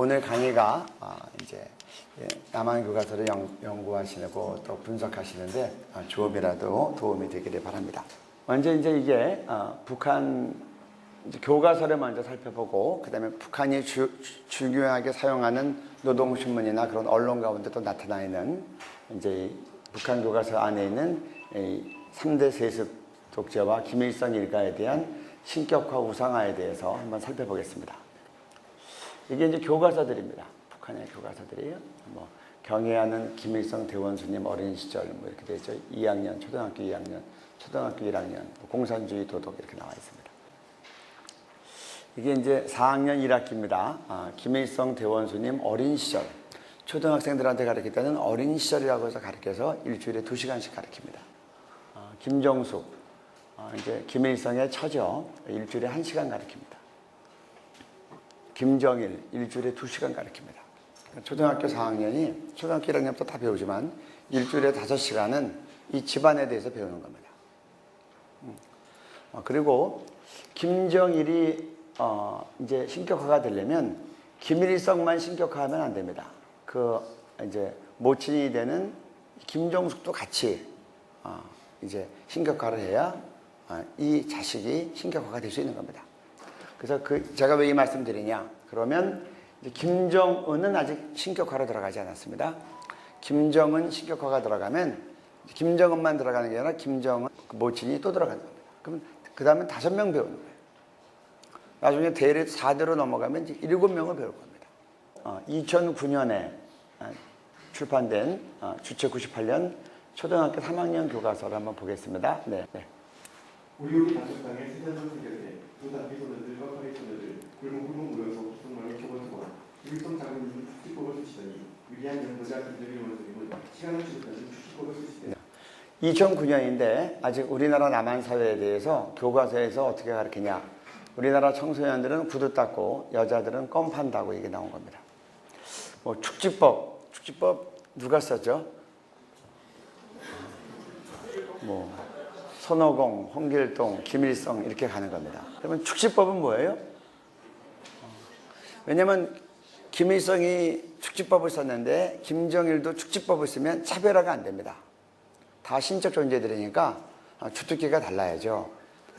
오늘 강의가 이제 남한 교과서를 연구하시고 또 분석하시는데 조금이라도 도움이 되기를 바랍니다. 먼저 이제 이게 북한 교과서를 먼저 살펴보고 그다음에 북한이 중요하게 사용하는 노동신문이나 그런 언론 가운데 또 나타나 있는 이제 북한 교과서 안에 있는 3대 세습 독재와 김일성 일가에 대한 신격화 우상화에 대해서 한번 살펴보겠습니다. 이게 이제 교과서들입니다. 북한의 교과서들이에요. 뭐 경애하는 김일성 대원수님 어린 시절 뭐 이렇게 되죠. 2학년, 초등학교 2학년, 초등학교 1학년, 공산주의 도덕 이렇게 나와 있습니다. 이게 이제 4학년 1학기입니다. 김일성 대원수님 어린 시절. 초등학생들한테 가르칠 때는 어린 시절이라고 해서 가르쳐서 일주일에 2시간씩 가르칩니다. 김정숙, 이제 김일성의 처죠. 일주일에 1시간 가르칩니다. 김정일, 일주일에 2시간 가르칩니다. 초등학교 4학년이 초등학교 1학년부터 다 배우지만 일주일에 5시간은 이 집안에 대해서 배우는 겁니다. 그리고 김정일이 이제 신격화가 되려면 김일성만 신격화하면 안 됩니다. 그 이제 모친이 되는 김정숙도 같이 이제 신격화를 해야 이 자식이 신격화가 될 수 있는 겁니다. 그래서 제가 왜 이 말씀드리냐? 그러면 이제 김정은은 아직 신격화로 들어가지 않았습니다. 김정은 신격화가 들어가면 김정은만 들어가는 게 아니라 김정은 모친이 또 들어가는 겁니다. 그럼 그 다음에 5명 배우는 거예요. 나중에 대례 4대로 넘어가면 이제 7명을 배울 겁니다. 2009년에 출판된 주체 98년 초등학교 3학년 교과서를 한번 보겠습니다. 네. 우리 단톡방에 세상을 생겼대 부단비 소녀들과 파리 소녀들 굴곡굴곡 모여서 기성만을 켜버리고 김일성 장군님은 축지법을 쓰시더니 위대한 연구자 김정일 원수님은 시간을 주고까지 축지법을 쓰시대. 2009년인데 아직 우리나라 남한 사회에 대해서 교과서에서 어떻게 가르치냐? 우리나라 청소년들은 구두 닦고 여자들은 껌 판다고 이게 나온 겁니다. 뭐 축지법 누가 썼죠? 뭐 손오공, 홍길동, 김일성 이렇게 가는 겁니다. 그러면 축지법은 뭐예요? 왜냐면 김일성이 축지법을 썼는데 김정일도 축지법을 쓰면 차별화가 안 됩니다. 다 신적 존재들이니까 주특기가 달라야죠.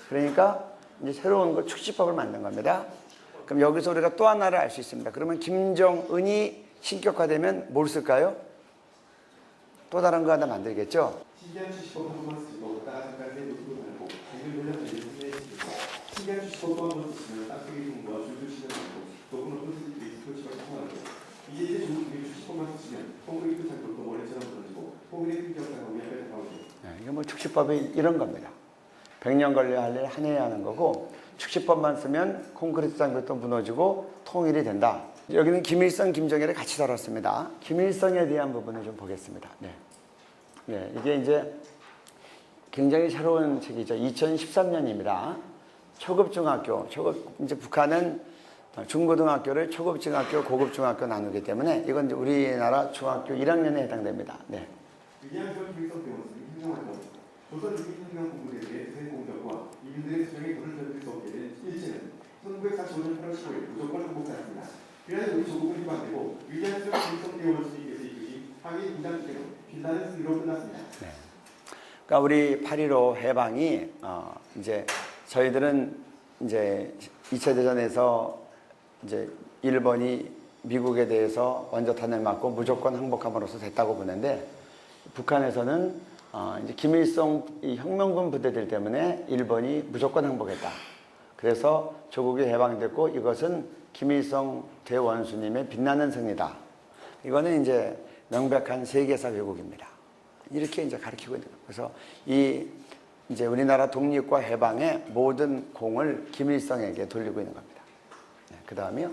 그러니까 이제 새로운 거 축지법을 만든 겁니다. 그럼 여기서 우리가 또 하나를 알 수 있습니다. 그러면 김정은이 신격화되면 뭘 쓸까요? 또 다른 거 하나 만들겠죠? 신기한 축지법 한 번만 쓰고 따라서까지 노트북 말고 백일 돌려 신기한 축지법 한 번 쓰시면 딱두기 공부와 줄줄 시간 되고 높은 높은 수준들이 표시가 통하고 이제 좋은 축지법만 쓰시면 콘크리트 장벽도 모래처럼 떨어지고 호민의 풍경사가 위협에 다가오죠. 이게 뭐 축지법이 이런 겁니다. 100년 걸려야 할 일 한 해에 하는 거고 축지법만 쓰면 콘크리트 장벽도 무너지고 통일이 된다. 여기는 김일성, 김정일이 같이 다뤘습니다. 김일성에 대한 부분을 좀 보겠습니다. 네, 이게 이제 굉장히 새로운 책이죠. 2013년입니다. 초급중학교, 이제 북한은 중고등학교를 초급중학교, 고급중학교 나누기 때문에 이건 이제 우리나라 중학교 1학년에 해당됩니다. 네. 위대한 김일성 대원수님 행정활동 조선 주민 혁명 공부대들의 대공격과 이민들의 수정에 불을 던질 수 없게 된 일제는 1945년 8월 15일 무조건 항복하였습니다. 그래야 우리 조국은 희망되고 위대한 김일성 대원수님께서 이끄신 항일 인장주제로 빛나는 승리로 끝났습니다. 네. 그러니까 우리 8.15 해방이 이제 저희들은 이제 2차 대전에서 이제 일본이 미국에 대해서 원자탄을 맞고 무조건 항복함으로써 됐다고 보는데 북한에서는 이제 김일성 이 혁명군 부대들 때문에 일본이 무조건 항복했다. 그래서 조국이 해방됐고 이것은 김일성 대원수님의 빛나는 승리다. 이거는 이제 명백한 세계사 왜곡입니다. 이렇게 이제 가르치고 있는 거예요. 그래서 이제 우리나라 독립과 해방의 모든 공을 김일성에게 돌리고 있는 겁니다. 네, 그 다음이요.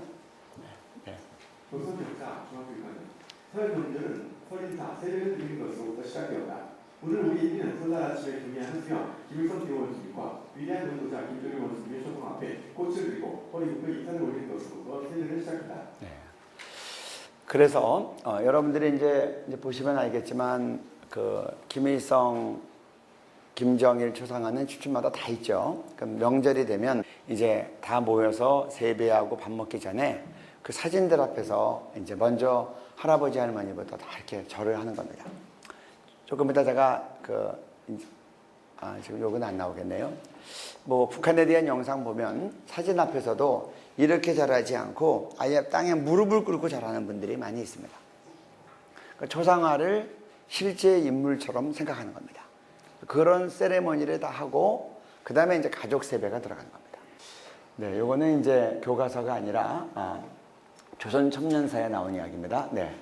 조선 역사 중학교 1학년 설 명절은 설인사 세례를 드리는 것으로부터 시작되었다. 오늘 우리 인민은 설날 아침에 중요한 수영 김일성 대원수님과 위대한 연구자 김정일 원수님의 초성 앞에 꽃을 드리고 허리 굽혀 인사를 올리는 것으로부터 세례를 시작한다. 네. 그래서 여러분들이 이제 보시면 알겠지만 그 김일성, 김정일 초상화는 주춤마다 다 있죠. 그럼 명절이 되면 이제 다 모여서 세배하고 밥 먹기 전에 그 사진들 앞에서 이제 먼저 할아버지 할머니부터 다 이렇게 절을 하는 겁니다. 조금 이따 제가 지금 요건 안 나오겠네요. 뭐 북한에 대한 영상 보면 사진 앞에서도 이렇게 절하지 않고 아예 땅에 무릎을 꿇고 절하는 분들이 많이 있습니다. 그러니까 조상화를 실제 인물처럼 생각하는 겁니다. 그런 세레머니를 다 하고 그 다음에 이제 가족 세배가 들어가는 겁니다. 네, 요거는 이제 교과서가 아니라 조선 청년사에 나온 이야기입니다. 네.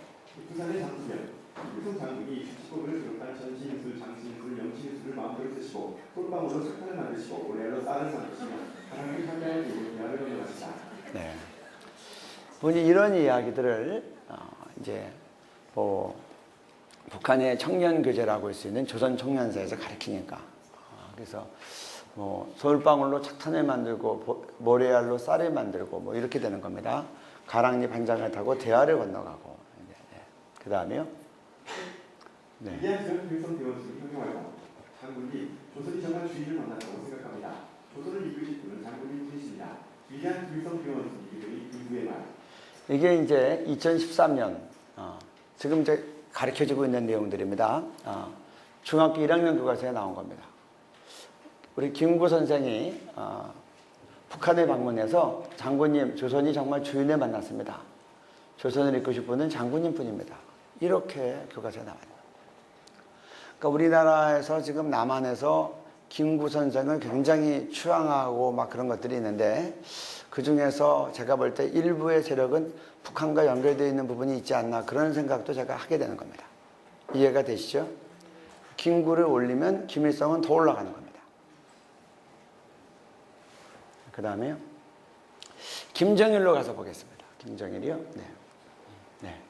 부산의 장수면 일성 장군이 식법을 비롯한 전신술, 장신술, 영신술을 마음대로 쓰시고 솔방울로 석탄을 만드시고 올해로 쌀을 만드시며 가랑이 향량을 두고 대화를 건너가시다. 네. 분이 이런 이야기들을 이제 뭐 북한의 청년 교재라고 할 수 있는 조선 청년사에서 가르치니까 그래서 뭐 솔방울로 석탄을 만들고 모래알로 쌀을 만들고 뭐 이렇게 되는 겁니다. 가랑잎 한 장을 타고 대화를 건너가고 그 다음에요. 네. 이한지역 필성 대원수를 형용하여 장군이 조선이 정말 주인을 만났다고 생각합니다. 조선을 이끄실 분은 장군님 분이십니다. 위대한 필성 대원수 이름이 김구의 말. 이게 이제 2013년 지금 이제 가르쳐지고 있는 내용들입니다. 중학교 1학년 교과서에 나온 겁니다. 우리 김구 선생이 북한에 방문해서 장군님, 조선이 정말 주인을 만났습니다. 조선을 이끄실 분은 장군님 뿐입니다. 이렇게 교과서에 나와요. 그러니까 우리나라에서 지금 남한에서 김구 선생을 굉장히 추앙하고 막 그런 것들이 있는데 그 중에서 제가 볼 때 일부의 세력은 북한과 연결되어 있는 부분이 있지 않나 그런 생각도 제가 하게 되는 겁니다. 이해가 되시죠? 김구를 올리면 김일성은 더 올라가는 겁니다. 그 다음에요. 김정일로 가서 보겠습니다. 김정일이요. 네. 네.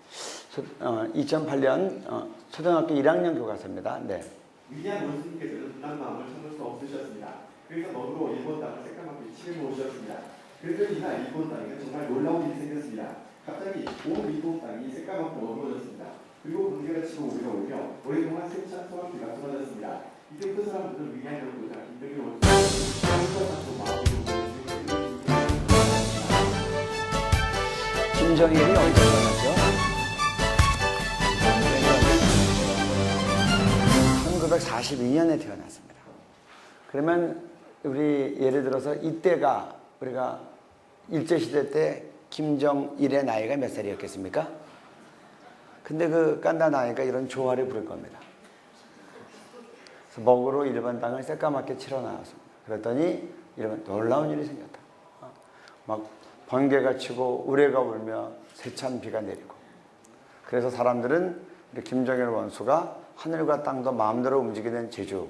2008년 초등학교 1학년 교과서입니다. 네. 위대한 원수님께서는 분한 마음을 참을 수 없으셨습니다. 그래서 너로 일본 땅을 새까맣게 치를 놓으셨습니다. 그래서 이날 일본 땅에는 정말 놀라운 일이 생겼습니다. 갑자기 온 일본 땅이 새까맣게 어두워졌습니다. 그리고 번개가 치고 우리가 오며 오랫동안 세찬 소각비가 쏟아졌습니다. 이때부터 사람들은 위대한 연구자 김정일 원수님께서 김정일이 언제 태어났죠? 1942년에 태어났습니다. 그러면 우리 예를 들어서 이때가 우리가 일제시대 때 김정일의 나이가 몇 살이었겠습니까? 근데 그 깐다 나이가 이런 조화를 부를 겁니다. 그래서 먹으로 일본 땅을 새까맣게 칠해 나왔습니다. 그랬더니 이런 놀라운 일이 생겼다. 막 번개가 치고 우레가 울며 세찬 비가 내리고 그래서 사람들은 김정일 원수가 하늘과 땅도 마음대로 움직이는 제주를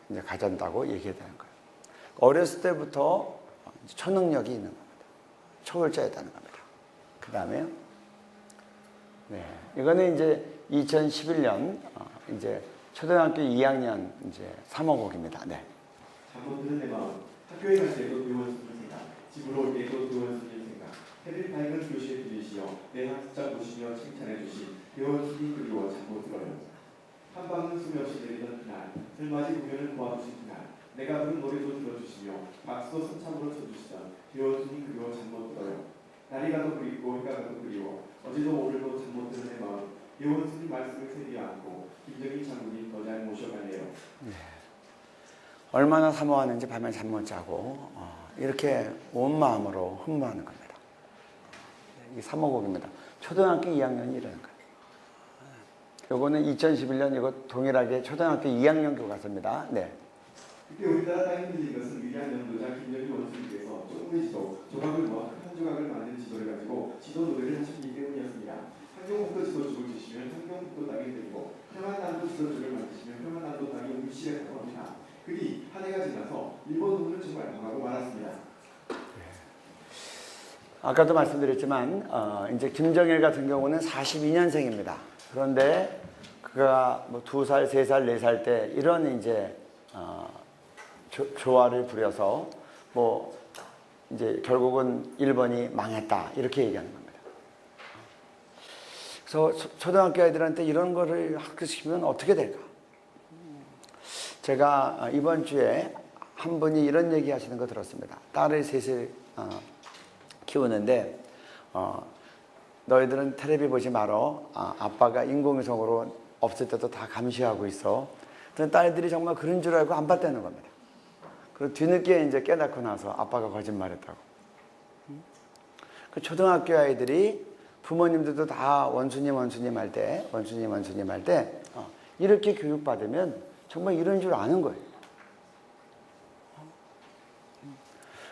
이제 가진다고 얘기해야 되는 거예요. 어렸을 때부터 초능력이 있는 겁니다. 초월자였다는 겁니다. 그 다음에요. 네, 이거는 이제 2011년 이제 초등학교 2학년 이제 3호곡입니다. 네. 잠못 드는 내 마음. 학교에 갈 때도 교원수님 생각. 집으로 올 때도 교원수님 생각. 해를 밝은 교실에 들이시어 내 학습자 보시며 칭찬해 주시. 교원수님 그리워 잠못 들어요. 한 방울 숨이 없이 내리던 그날. 들맞이 공연을 도와주신 그날. 내가 부른 노래도 들어주시며 박수도 선참으로 쳐주시던 교원수님 그리워 잠못 들어요. 날이 가도 그립고 해가 가도 그리워. 어제도 오늘도 잠 못 드는 내 마음. 예원수님 말씀을 새겨 안고 김정일 장군님 더 잘 모셔가네요. 네. 얼마나 사모하는지 밤에 잠 못 자고 이렇게 온 마음으로 흠모하는 겁니다. 이 3호곡입니다. 초등학교 2학년이 이러는 거예요. 요거는 2011년 이거 동일하게 초등학교 2학년 교과서입니다. 네. 그때 우리나라 땅이 들린 것은 위대한 연구자 김정일 원수님께서 조금의 지도, 조각을 모아 한 조각을 만든 지도를 가지고 지도 노래를 하셨기 때문이었습니다. 환경북도 지도축을 주시면 환경북도 땅이 들리고 평안남도 지도축을 만드시면 평안남도 땅이 울시했다고 합니다. 그리 한 해가 지나서 일본 돈을 정말 망하고 말았습니다. 아까도 말씀드렸지만 이제 김정일 같은 경우는 42년생입니다. 그런데 그가 뭐 2살, 3살, 4살 때 이런 이제 조화를 부려서 뭐 이제 결국은 일본이 망했다 이렇게 얘기하는 겁니다. 그래서 초등학교 아이들한테 이런 거를 학습시키면 어떻게 될까? 제가 이번 주에 한 분이 이런 얘기 하시는 거 들었습니다. 딸을 셋을 키우는데 너희들은 텔레비 보지 말어. 아빠가 인공위성으로 없을 때도 다 감시하고 있어. 그런데 딸들이 정말 그런 줄 알고 안 봤다는 겁니다. 그리고 뒤늦게 이제 깨닫고 나서 아빠가 거짓말했다고. 그 초등학교 아이들이 부모님들도 다 원수님 할 때 이렇게 교육받으면 정말 이런 줄 아는 거예요.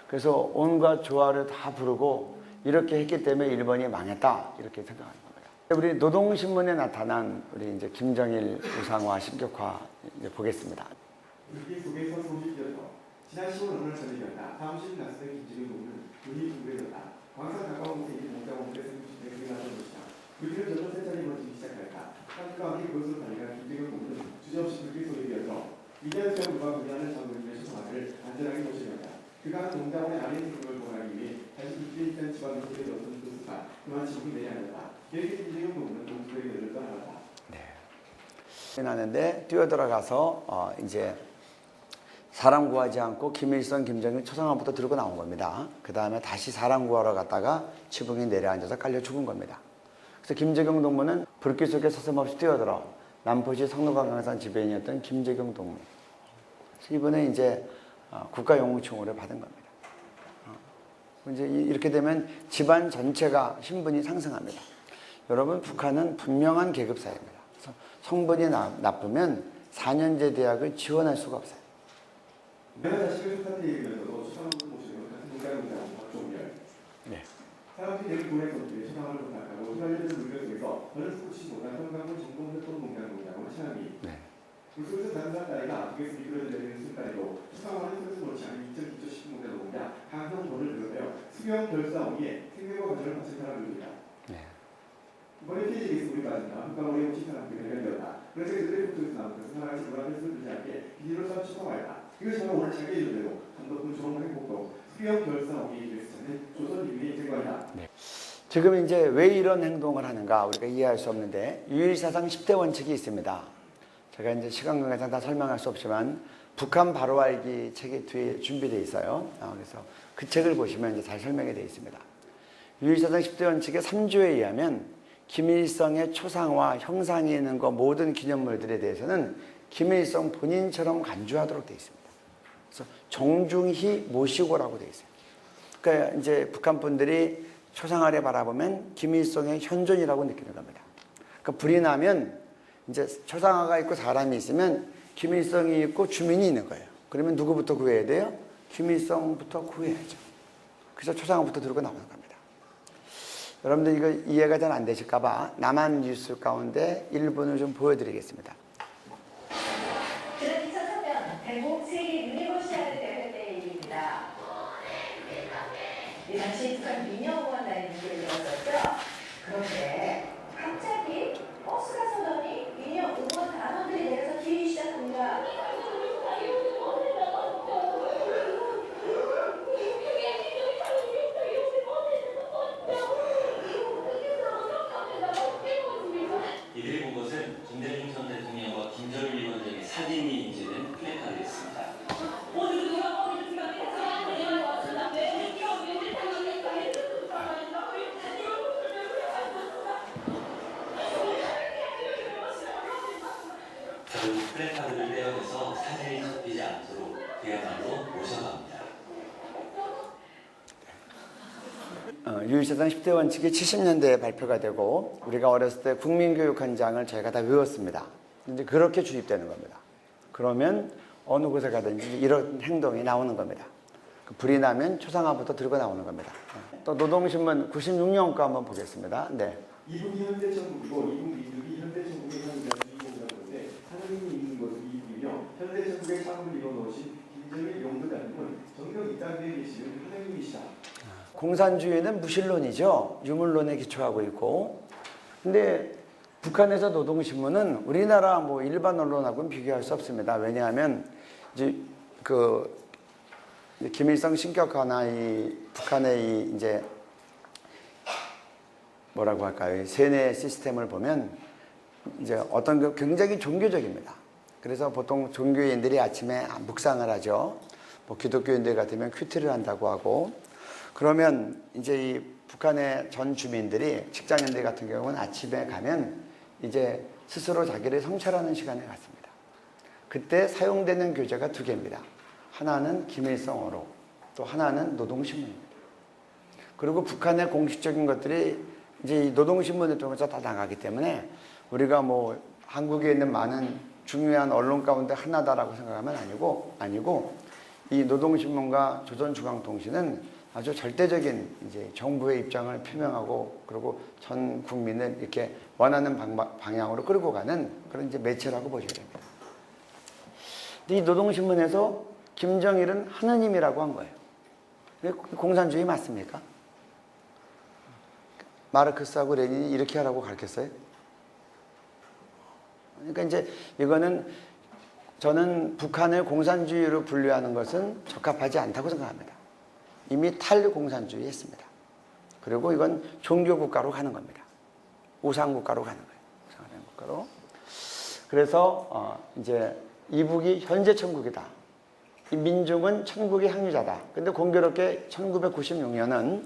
그래서 온갖 조화를 다 부르고 이렇게 했기 때문에 일본이 망했다 이렇게 생각하는 겁니다. 우리 노동신문에 나타난 우리 이제 김정일 우상화 신격화 이제 보겠습니다. 불길 속에서 소식이 이어서 지난 10월 어느 날 저녁이었다. 사무실 나서던 김지근 동무는 눈이 둥그레졌다. 광산 가까운 곳에 있는 농장원들의 생수실에 그가 나선 것이다. 불길은 점점 세차게 번지기 시작하였다. 사람들과 함께 그것으로 달려간 김지근 동무는 주저없이 불길 속에 이어서 위대한 수영과 무리하는 장군님의 소상화를 안전하게 모시려다. 그가 농장원의 아래 있는 걸 보호하기 위해 다시 불길에 있던 집안 밑에 넣었던 그 수가 그만 지붕이 내려앉았다. 이렇게 김지근 동무는 동수의 길을 떠나갔다. 나는데 뛰어들어가서 이제 사람 구하지 않고 김일성, 김정일 초상화부터 들고 나온 겁니다. 그 다음에 다시 사람 구하러 갔다가 지붕이 내려앉아서 깔려 죽은 겁니다. 그래서 김재경 동무는 불길 속에 서슴없이 뛰어들어 남포시 성노광강산 지배인이었던 김재경 동무. 이분은 이제 국가영웅총을 받은 겁니다. 이제 이렇게 되면 집안 전체가 신분이 상승합니다. 여러분, 북한은 분명한 계급사회입니다. 성분이 나쁘면 4년제 대학을 지원할 수가 없어요. 내가 자식을 소산에 이르면서도 수상으로 모시는 같은 농장농장 박종렬. 네. 사람들이 내게 보내서들이 수상을 부탁하고 휘날리는 물결 속에서 저를 스포치 못한 현강군 정봉협동 농장농장을 취하니 네. 물속에서 다른 사람 따위가 아프게서 미끄러져 내리는 순간에도 수상화는 손에서 놓지 않은 2009-19 농장농장 강형돈을 비롯하여 수경 결사오기에 생명과 가정을 바친 사람들입니다. 네. 이번에 피해지에서 우리 빠진다. 한강원에 묻힌 사람들이 발견되었다. 그래서 그들의 북쪽에서 나온 것은 하나같이 노란을 들지 않게 비닐로 싼 추가와있다. 이것이 바로 오늘 자기의 존재로 감독군 조롱 행복도 수경 결사오기에 대해서 찾는 조선 인민의 인생관이다. 네. 지금 이제 왜 이런 행동을 하는가 우리가 이해할 수 없는데 유일사상 10대 원칙이 있습니다. 제가 이제 시간 관계상 다 설명할 수 없지만 북한 바로 알기 책이 뒤에 준비되어 있어요. 그래서 그 책을 보시면 이제 잘 설명이 되어 있습니다. 유일사상 10대 원칙의 3조에 의하면 김일성의 초상화, 형상이 있는 거 모든 기념물들에 대해서는 김일성 본인처럼 간주하도록 되어 있습니다. 그래서 정중히 모시고라고 되어 있어요. 그러니까 이제 북한 분들이 초상화를 바라보면 김일성의 현존이라고 느끼는 겁니다. 그러니까 불이 나면 이제 초상화가 있고 사람이 있으면 김일성이 있고 주민이 있는 거예요. 그러면 누구부터 구해야 돼요? 김일성부터 구해야죠. 그래서 초상화부터 들고 나오는 겁니다. 여러분들 이거 이해가 잘 안 되실까봐 남한 뉴스 가운데 일부는 좀 보여드리겠습니다. 지난 2003년 대구 세계 유니버시아드 대회 때의 일입니다. 이 당시 북한 미녀공원 다니는 길을 들었었죠. 그런데 갑자기 버스가 서더니 미녀 응원 단원들이 내려서 뛰기 시작합니다. 이를 본 것은 김대중 전 대통령과 김정일 위원장의 사진이 인쇄된 플래카드였습니다. 결국 플래카드를 떼어내서 사진이 잡히지 않도록 그야말로 모셔갑니다. 유일사상 10대 원칙이 70년대에 발표가 되고 우리가 어렸을 때 국민교육헌장을 저희가 다 외웠습니다. 이제 그렇게 주입되는 겁니다. 그러면 어느 곳에 가든지 이런 행동이 나오는 겁니다. 불이 나면 초상화부터 들고 나오는 겁니다. 또 노동신문 96년 거 한번 보겠습니다. 네. 이분이 현대 천국이고 이분 이분이 현대 천국의 현장 주인공이라는데 하나님이 있는 것은 이분이며 현대 천국의 창을 이뤄놓으신 김정일 용도자님은 정령 이 땅에 계시는 하나님이시다. 공산주의는 무신론이죠. 유물론에 기초하고 있고. 근데 북한에서 노동신문은 우리나라 뭐 일반 언론하고는 비교할 수 없습니다. 왜냐하면 이제 그 김일성 신격화나 이 북한의 이 이제 뭐라고 할까요? 세뇌 시스템을 보면 이제 어떤 그 굉장히 종교적입니다. 그래서 보통 종교인들이 아침에 묵상을 하죠. 뭐 기독교인들 같으면 큐티를 한다고 하고. 그러면 이제 이 북한의 전 주민들이 직장인들 같은 경우는 아침에 가면 이제 스스로 자기를 성찰하는 시간을 갖습니다. 그때 사용되는 교재가 두 개입니다. 하나는 김일성어로, 또 하나는 노동신문입니다. 그리고 북한의 공식적인 것들이 이제 이 노동신문을 통해서 다 나가기 때문에 우리가 뭐 한국에 있는 많은 중요한 언론 가운데 하나다라고 생각하면 아니고 이 노동신문과 조선중앙통신은 아주 절대적인 이제 정부의 입장을 표명하고 그리고 전 국민을 이렇게 원하는 방향으로 끌고 가는 그런 이제 매체라고 보시게 됩니다. 근데 이 노동신문에서 김정일은 하느님이라고 한 거예요. 공산주의 맞습니까? 마르크스하고 레닌이 이렇게 하라고 가르쳤어요. 그러니까 이제 이거는 저는 북한을 공산주의로 분류하는 것은 적합하지 않다고 생각합니다. 이미 탈공산주의 했습니다. 그리고 이건 종교국가로 가는 겁니다. 우상국가로 가는 거예요. 우상국가로. 그래서 이제 이북이 현재 천국이다. 이 민중은 천국의 향유자다. 근데 공교롭게 1996년은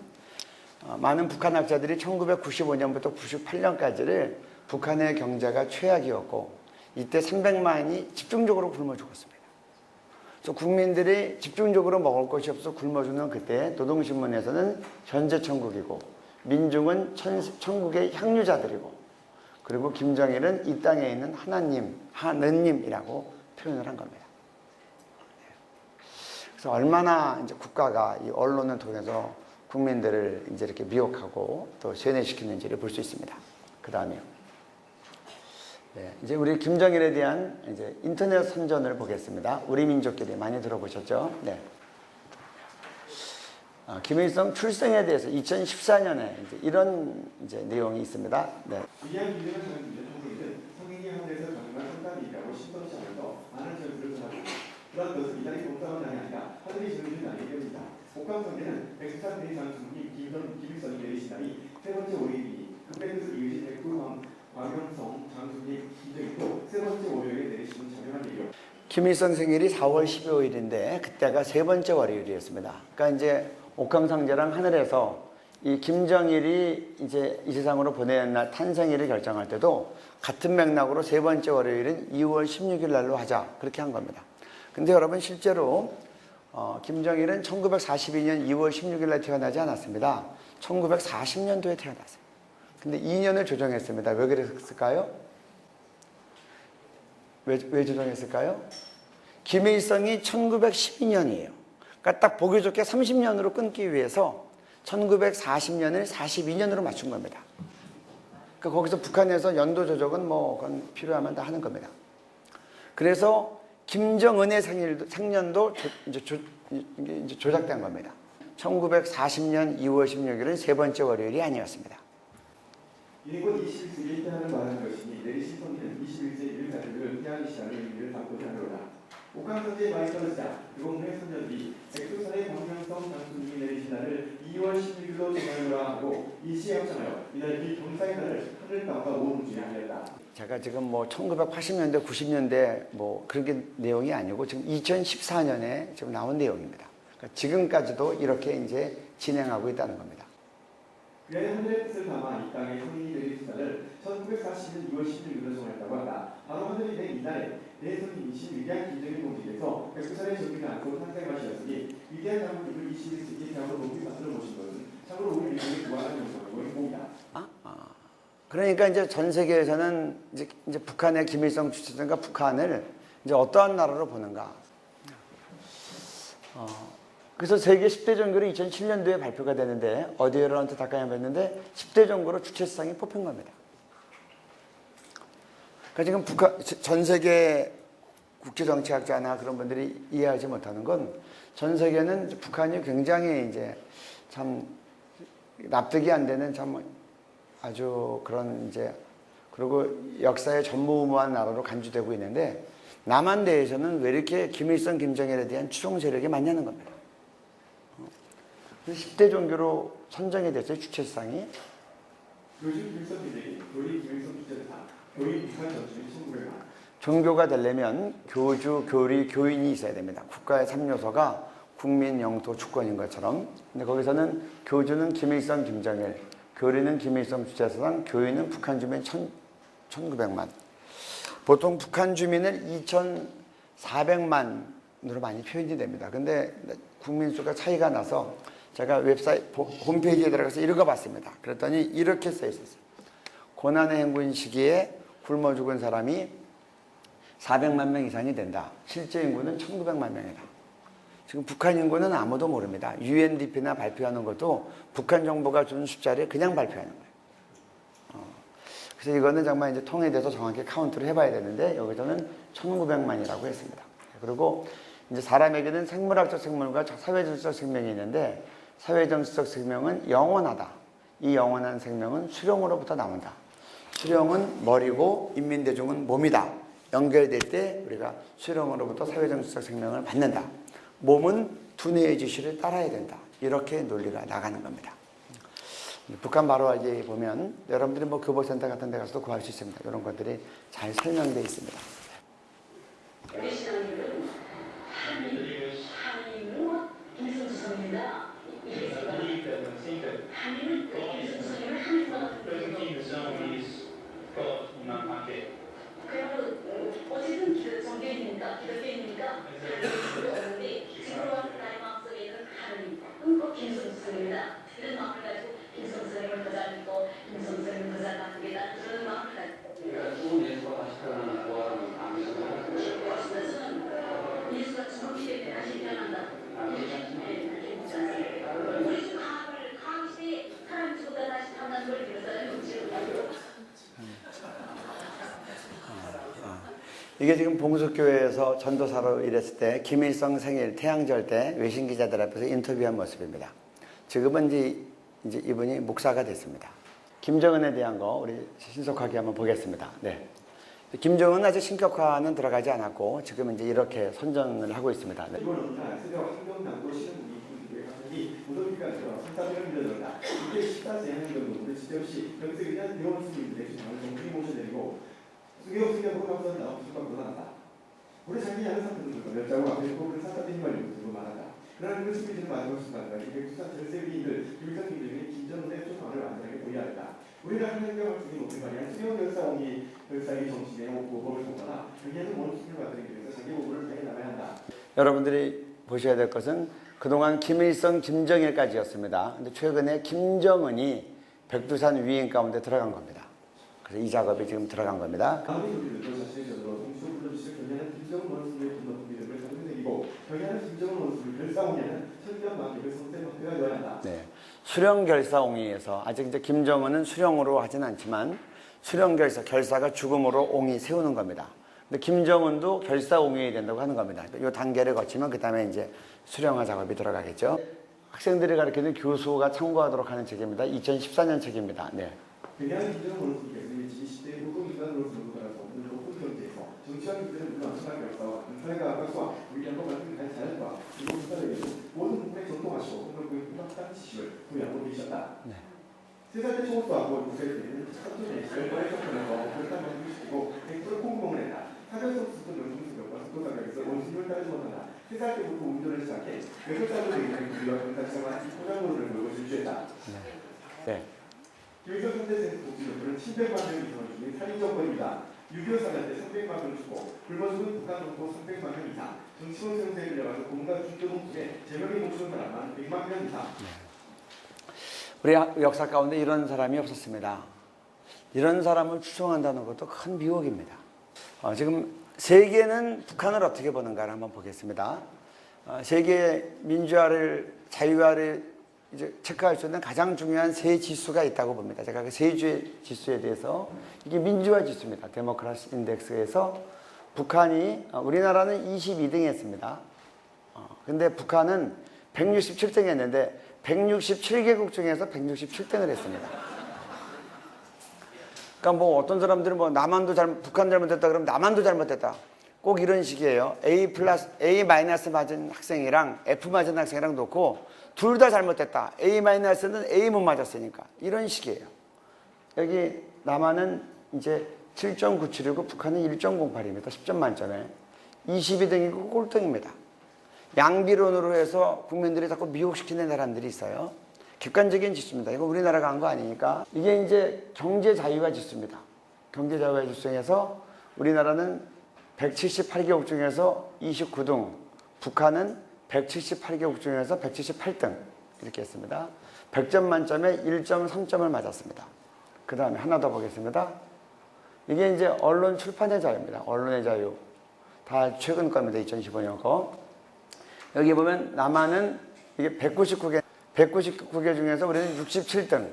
많은 북한 학자들이 1995년부터 98년까지를 북한의 경제가 최악이었고 이때 300만이 집중적으로 굶어 죽었습니다. 그래서 국민들이 집중적으로 먹을 것이 없어 굶어 죽는 그때 노동신문에서는 현재 천국이고 민중은 천국의 향유자들이고 그리고 김정일은 이 땅에 있는 하느님이라고 표현을 한 겁니다. 그래서 얼마나 이제 국가가 이 언론을 통해서 국민들을 이제 이렇게 미혹하고 또 세뇌시키는지를 볼 수 있습니다. 그 다음에요. 네, 이제 우리 김정일에 대한 이제 인터넷 선전을 보겠습니다. 우리 민족끼리 많이 들어보셨죠? 네. 김일성 출생에 대해서 2014년에 이제 이런 이제 내용이 있습니다. 네. 위대한 김정은 총리는 성인이 하늘에서 정말 성당이라고 심성치 않아서 많은 전술을 전하고 그런 것은 이달이 동사한 날이 아니라 하늘이 정해진 날이 되었습니다. 옥황성계는 백두산 대장수님 김일성이 내리신 날이 세 번째 월요일이니 급의 뜻을 이으신 백두 왕영성 장수님 김정일도 세 번째 월요일에 내리시는 자명한 일이요. 김일성 생일이 4월 15일인데 그때가 세 번째 월요일이었습니다. 그러니까 이제 옥황상제랑 하늘에서 이 김정일이 이제 이 세상으로 보내는 날 탄생일을 결정할 때도 같은 맥락으로 세 번째 월요일은 2월 16일 날로 하자 그렇게 한 겁니다. 근데 여러분 실제로 김정일은 1942년 2월 16일 날 태어나지 않았습니다. 1940년도에 태어났어요. 근데 2년을 조정했습니다. 왜 그랬을까요? 왜 조정했을까요? 김일성이 1912년이에요. 그러니까 딱 보기 좋게 30년으로 끊기 위해서 1940년을 42년으로 맞춘 겁니다. 그러니까 거기서 북한에서 연도 조정은 뭐 그건 필요하면 다 하는 겁니다. 그래서 김정은의 생년도 이제 조작된 겁니다. 1940년 2월 16일은 세 번째 월요일이 아니었습니다. 이는 곧 21세기에 태어나는 말하는 것이니 내리신 성인은 21세기를 가지고 태양이시라는 의미를 담고자 하노라. 옥황성제의 말이 떨어지자 유공의 선전이 백두산의 광명성 장수님이 내리신 날을 2월 16일로 정하노라 하고 일시에 합정하여 이날이 경사의 날을 하늘 땅과 모든 중에 아니었다. 제가 지금 뭐 1980년대 90년대 뭐 그런 게 내용이 아니고 지금 2014년에 지금 나온 내용입니다. 그러니까 지금까지도 이렇게 이제 진행하고 있다는 겁니다. 그의 하늘의 뜻을 담아 이 땅에 성인이 내리신 날을 1940년 2월 16일로 정하였다고 한다. 바로 하늘이 된 이날에 내 손님이신 위대한 김정일 공주께서 백두산의 정기를 안고 탄생하셨으니 위대한 장군님을 21세기 태양으로 높이 받들어 모신 것은 참으로 우리 민족의 구원한 영광이고 행복이다. 그러니까 이제 전 세계에서는 이제 북한의 김일성 주체들과 북한을 이제 어떠한 나라로 보는가. 그래서 세계 10대 종교로 2007년도에 발표가 되는데 어디에런트 닷컴에 했는데 10대 종교로 주체성이 뽑힌 겁니다. 그러니까 지금 북한 전 세계 국제정치학자나 그런 분들이 이해하지 못하는 건 전 세계는 북한이 굉장히 이제 참 납득이 안 되는 참 아주 그런 이제 그리고 역사의 전무후무한 나라로 간주되고 있는데 남한 내에서는 왜 이렇게 김일성, 김정일에 대한 추종 세력이 많냐는 겁니다. 10대 종교로 선정이 됐어요, 주체상이. 요즘 김일성들이 교리 김일성 주체사, 교리 북한 전술이 1900만. 종교가 되려면 교주, 교리, 교인이 있어야 됩니다. 국가의 3요소가 국민 영토 주권인 것처럼. 근데 거기서는 교주는 김일성, 김정일, 교리는 김일성 주재사상, 교인은 북한 주민 1900만. 보통 북한 주민을 2400만으로 많이 표현이 됩니다. 근데 국민 수가 차이가 나서 제가 웹사이트 홈페이지에 들어가서 읽어봤습니다. 그랬더니 이렇게 써 있었어요. 고난의 행군 시기에 굶어 죽은 사람이 400만 명 이상이 된다. 실제 인구는 1900만 명이다. 지금 북한 인구는 아무도 모릅니다. UNDP나 발표하는 것도 북한 정부가 준 숫자를 그냥 발표하는 거예요. 그래서 이거는 정말 이제 통일돼서 정확히 카운트를 해봐야 되는데 여기서는 1900만이라고 했습니다. 그리고 이제 사람에게는 생물학적 생명과 사회정치적 생명이 있는데 사회정치적 생명은 영원하다. 이 영원한 생명은 수령으로부터 나온다. 수령은 머리고 인민대중은 몸이다. 연결될 때 우리가 수령으로부터 사회정치적 생명을 받는다. 몸은 두뇌의 지시를 따라야 된다. 이렇게 논리가 나가는 겁니다. 북한 바로 여기 보면 여러분들이 뭐 교보센터 같은 데 가서도 구할 수 있습니다. 이런 것들이 잘 설명되어 있습니다. 우리 시장님은 한민은 김승수입니다. 한민은 김승수님을 한민과 그리고 어쨌든 정교인입니까? 기독교인입니까? 없는데 지금 나의 마음속에 있는 하나님, 김승수입니다. 이런 마음을 가지고 김성수님을 더 잘 믿고 김성수님을 더 잘 맡기겠다 그런 마음을 가지고 예수가 다시 태어나는 구하는 그것은 예수가 죽었기 때문에 다시 태어난다. 그렇게 묻지 않습니다. 우리 지금 과학 시대에 사람이 죽었다 다시 태어난 걸 믿는 사람이 없지. 이게 지금 봉숙교회에서 전도사로 일했을 때 김일성 생일 태양절 때 외신 기자들 앞에서 인터뷰한 모습입니다. 지금은 이제 이분이 목사가 됐습니다. 김정은에 대한 거 우리 신속하게 한번 보겠습니다. 네. 김정은은 아직 신격화는 들어가지 않았고 지금 이제 이렇게 선전을 하고 있습니다. 네. 이번 어느 새벽 한경남도 시흥 갑자기 무더위가 들어 산사들을 밀어넣는다. 이때 14세 한경도는 지대없이 병석에 대한 병원 스님들의 주장을 정중히 모셔내리고 수교수교로 감사를 나온 수가 묻어난다. 우리 자기 야는 사람들도 멸자고 앞에 있고 그 산사들이 말리고 말한다. 그러나 그 스피드는 마지막 순간까지 백두산 절세위인들 유일성 김정일이 김정은의 소통을 완전하게 보여야 한다. 우리나라 행정학 중에 높은 발휘한 수영 열사옹이 열사의 정신의 보복을 통과나 여기에는 원칙을 만들기 위해서 자기 보복을 잘 나가야 한다. 여러분들이 보셔야 될 것은 그동안 김일성, 김정일까지였습니다. 근데 최근에 김정은이 백두산 위인 가운데 들어간 겁니다. 그래서 이 작업이 지금 들어간 겁니다. 아무리 우리들도 자신의 저으로 동시로 불러주실 경향은 김정은 원수의 분노 이름을 선생님이고 경향은 김정은 원수를 결사옹이하는 천년만기를 성대만기가 되어야 한다. 네. 수령 결사옹이에서 아직 이제 김정은은 수령으로 하진 않지만 수령 결사가 죽음으로 옹이 세우는 겁니다. 근데 김정은도 결사옹이해야 된다고 하는 겁니다. 이 단계를 거치면 그 다음에 이제 수령화 작업이 들어가겠죠. 학생들이 가르치는 교수가 참고하도록 하는 책입니다. 2014년 책입니다. 네. 경향은 김정은 원수께서 20시대의 보통인간으로서 따라서 오늘 높은 경제에서 정치와 경제는 물론 수학 역사와 사회과학과 수학, 물리학과 같은 자연과 그리고 수사에게도 모든 부분에 전통하시고 공동구의 흉악한 지식을 부여하고 계셨다. 네. 3살 때 초고수하고 6살 때는 첫째 열과의 접근에서 결단 만들고 싶고 100% 공부를 했다. 사교성 수도 연중수교과 수도사교에서 원수를 따르지 못한다. 3살 때부터 운전을 시작해 6살로 되기는 우리와 경찰서가 포장물을 걸고 질주했다. 네. 김일성 현대센터 복지조건은 700만 명 이상 중에 살인정권입니다. 6.25 사단 때 300만 명 죽고 굶어 죽은 북한 동포 300만 명 이상, 정치원 생태에 끌려가서 공간 중도동 속에 제명이 못 죽은 사람만 100만 명 이상. 우리 역사 가운데 이런 사람이 없었습니다. 이런 사람을 추종한다는 것도 큰 미혹입니다. 지금 세계는 북한을 어떻게 보는가를 한번 보겠습니다. 세계 민주화를, 자유화를 이제 체크할 수 있는 가장 중요한 세 지수가 있다고 봅니다. 제가 그 세 지수에 대해서 이게 민주화 지수입니다. 데모크라시 인덱스에서 북한이 우리나라는 22등 했습니다. 근데 북한은 167등 했는데 167개국 중에서 167등을 했습니다. 그러니까 뭐 어떤 사람들은 뭐 남한도 북한 잘못했다 그러면 남한도 잘못했다. 꼭 이런 식이에요. A 맞은 학생이랑 F 맞은 학생이랑 놓고 둘 다 잘못됐다. A-는 A 못 맞았으니까. 이런 식이에요. 여기 남한은 이제 7.97이고 북한은 1.08입니다. 10점 만점에. 22등이고 꼴등입니다. 양비론으로 해서 국민들이 자꾸 미혹시키는 사람들이 있어요. 객관적인 지수입니다. 이거 우리나라가 한 거 아니니까. 이게 이제 경제 자유화 지수입니다. 경제 자유화 지수에서 우리나라는 178개국 중에서 29등, 북한은 178개국 중에서 178등 이렇게 했습니다. 100점 만점에 1.3점을 맞았습니다. 그 다음에 하나 더 보겠습니다. 이게 이제 언론 출판의 자유입니다. 언론의 자유. 다 최근 겁니다. 2015년 거. 여기 보면 남한은 이게 199개 중에서 우리는 67등.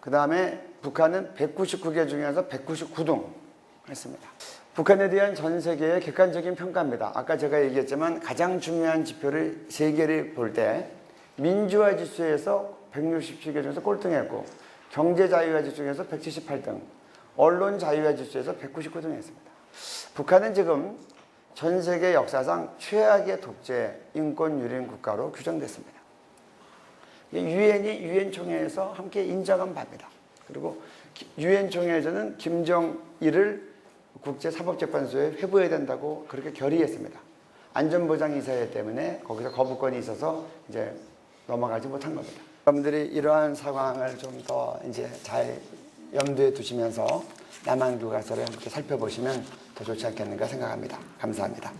그 다음에 북한은 199개 중에서 199등 했습니다. 북한에 대한 전 세계의 객관적인 평가입니다. 아까 제가 얘기했지만 가장 중요한 지표를 세 개를 볼 때 민주화 지수에서 167개 중에서 꼴등했고 경제 자유화 지수 중에서 178등, 언론 자유화 지수에서 199등 했습니다. 북한은 지금 전 세계 역사상 최악의 독재, 인권 유린 국가로 규정됐습니다. 유엔이 유엔 총회에서 함께 인정한 바입니다. 그리고 유엔 총회에서는 김정일을 국제사법재판소에 회부해야 된다고 그렇게 결의했습니다. 안전보장이사회 때문에 거기서 거부권이 있어서 이제 넘어가지 못한 겁니다. 여러분들이 이러한 상황을 좀 더 이제 잘 염두에 두시면서 남한 교과서를 함께 살펴보시면 더 좋지 않겠는가 생각합니다. 감사합니다.